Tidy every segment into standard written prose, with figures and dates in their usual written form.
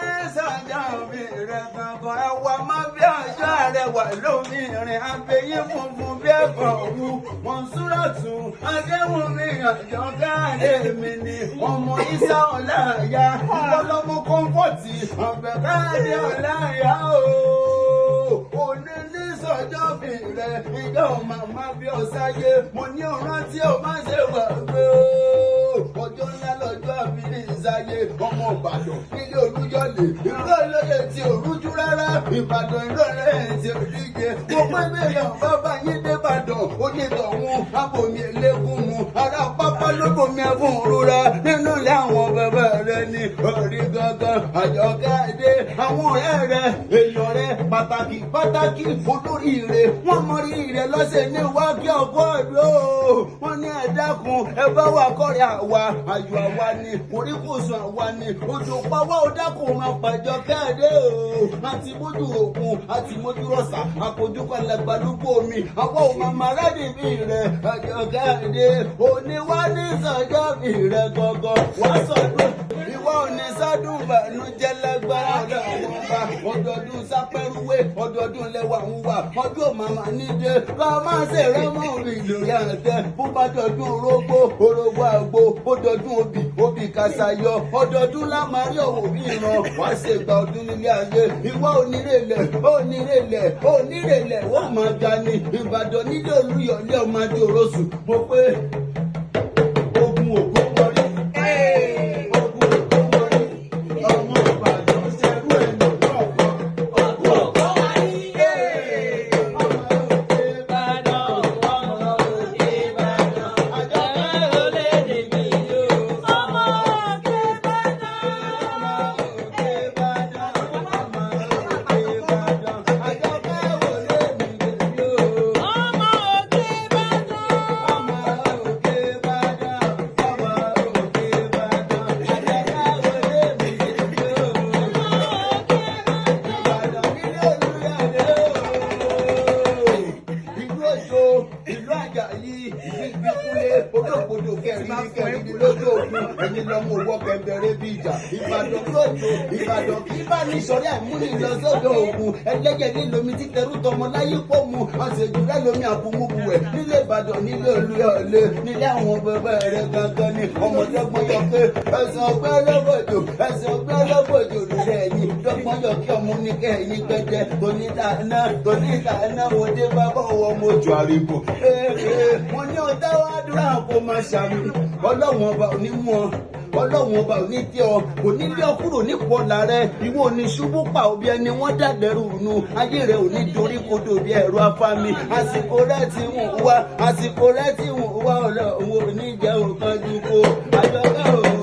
ní sọ́jọ́ mi rẹ̀ kankan ẹwà má bí ọjọ́ rẹ̀ wà lómi rìn abẹ́yẹ funfun bí ẹ̀fọ́ òwú Mọ̀nsúrátù Adéwùnmí Àjọkẹ́ mi ni ọmọ Ìsá Ọláìyá ọlọ́mọ kọ́ńpọ̀tì Àbẹ̀kẹ́ Ọláìyá òní ní sọ́jọ́ mi rẹ̀ ìjọ màmá bí ọ̀sáyé mo ní ọ̀ràn tí ó má ṣe wà gbé ọjọ́ ńlá lọ́jọ́ àbí ní ìsáyé ọmọ Ìbàdàn nílé Olúyọ̀lé ìlú olóye tí ò rújú rárá Ìbàdàn ìlú olóye tí ò díje mo pé mílíọ̀nù bàbá yín dé Ìbàdàn onítọ̀hún abomi eléégún mu ará pápá ló bomi ẹ̀fún rúra nínú ilé àwọn bàbá rẹ ní orí gangan Àjọkẹ́ dé àwọn ọ̀rẹ́ rẹ èèyàn rẹ pàtàkì olórí rẹ wọ́n mọ rí rẹ lọ́sẹ̀ ní wákì ọkọ̀ ọ̀dọ́ wọ́n ní ẹ dákun ẹ bá wà kọ́rẹ́ àwa ayọ̀ àwa ni oríkùsùn àwa ni odò pàwọ́ ọ̀dàkùn máa pàjọ kẹ́ẹ̀dẹ́ àti mójú òkun àti mójú rọ̀ṣà àpòjúkọ̀ ẹlẹgbàlúgbò mi àwọn ò máa máa rẹ́dì bí rẹ̀ Àjọkẹ́ dé òní wá ní sọ́jọ́ bí rẹ̀ gọ́gọ́ wá sọ́dún ìwọ òní sọ́dún ìbànújẹ́ lágbára ọlọ́wọ́ ọdọọdún sápẹ́rúwé ọdọọdún lẹ́wà ń wà ọdún màmá nídé bá máa ṣe rẹ́mọ̀ rí lórí àtẹ bó bá dọdún orógbó àgbo ó dọdún obì kàṣàyọ ọdọọdún lámàrí òwò bí ìran wá ṣe gba ọdún nílé ayé ìwọ onírèlẹ̀ ó máa ga ní Ìbàdàn nílé Olúyọ̀lé ọmọ adé òrosù mo pé ogun ògo wọlé. Ìlú Àjàyí ìgbìkúlé olóògbòdò kẹrin lójú òkun ẹni lọmọ owó kẹbẹrẹ bí ìjà Ìbàdàn lójó Ìbàdàn kí bá ní sọrí àìmúni lọ sódò òkun ẹlẹ́jẹ̀ nílomi tí tẹrú tọmọ láyé pọ̀ mu àṣejù rẹ lómi àbúmúbuwẹ̀ nílé Ìbàdàn nílé Olúyọ̀lé nílé àwọn bàbá rẹ gangan ni ọmọdégbọn yọ pé ẹsẹ̀ ọgbẹ́ ọlọ́gbọ̀jò lórí ẹ̀yìn dọ́gbọ́n yọ kí ọmọ oníkẹ́ ẹ̀yìn gbẹ́jẹ́ tonítàná òde bàbá ọwọ́ mojú àríkò mo ní ọjọ́ àdúrà kó máa ṣàmì Ọlọ́run ọba òní mú ọ Ọlọ́run ọba òní tí ọ kò ní lé ọ kúrò nípò ọ̀la rẹ ìwọ òní ṣubú pa òbí ẹni wọ́n dàgbẹ́rù nù ayé rẹ òní dorí kodò bí ẹ̀rọ afámi àsìkò rẹ ti wù wá Ọlọ́run òní jẹ́ òkanjú kó Àjọkẹ́ òru.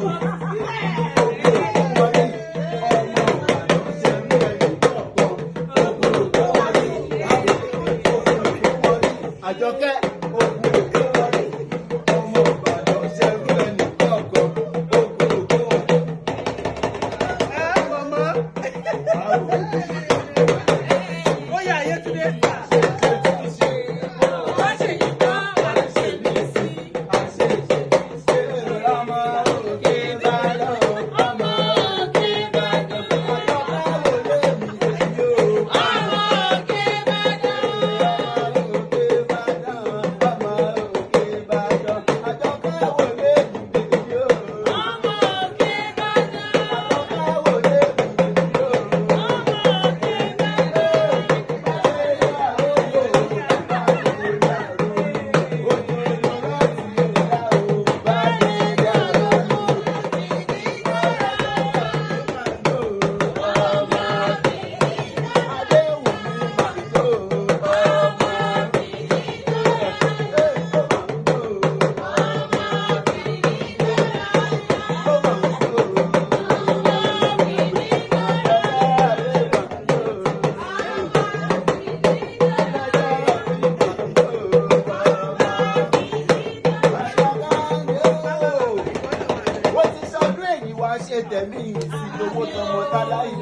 Àjọkẹ́ ọmọ Ìbàdàn ṣẹ́rú ẹni kọ̀ọ̀kan mama. Ó yà ayé tún dé. Wọ́n ṣe yí tán.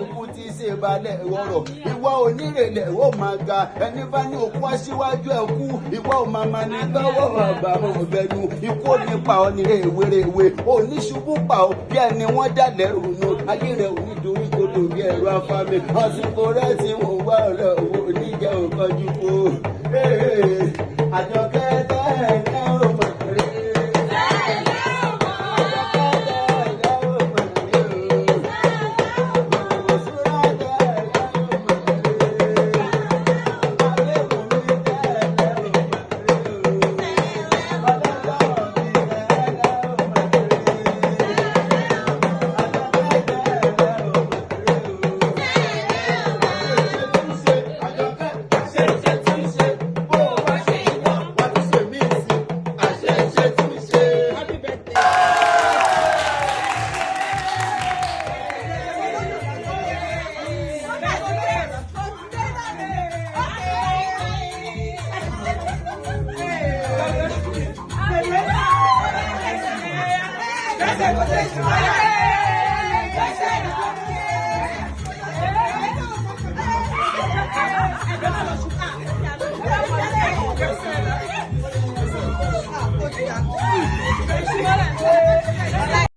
ikú tí ṣe balẹ̀ ọ̀rọ̀ ìwà onírèlẹ̀ ó máa ga ẹni bá ní òkú aṣíwájú ẹ̀ kú ìwà ò máa máa ní lọ́wọ́ bàbá ọ̀bẹ̀nu ikú ò ní pa ọ́ ní ewéréwé oníṣubú pa ọ́ bí ẹni wọ́n dálẹ̀ ronú ayé rẹ̀ ò ní dorí kodò bí ẹ̀rọ afámi àsìkò rẹ̀ tí wọ́n wá ọ̀rọ̀ owó oníjẹ́ òkànjú kó Àjọkẹ́ tẹ́lẹ̀ ó mọ̀ rí. Gracias.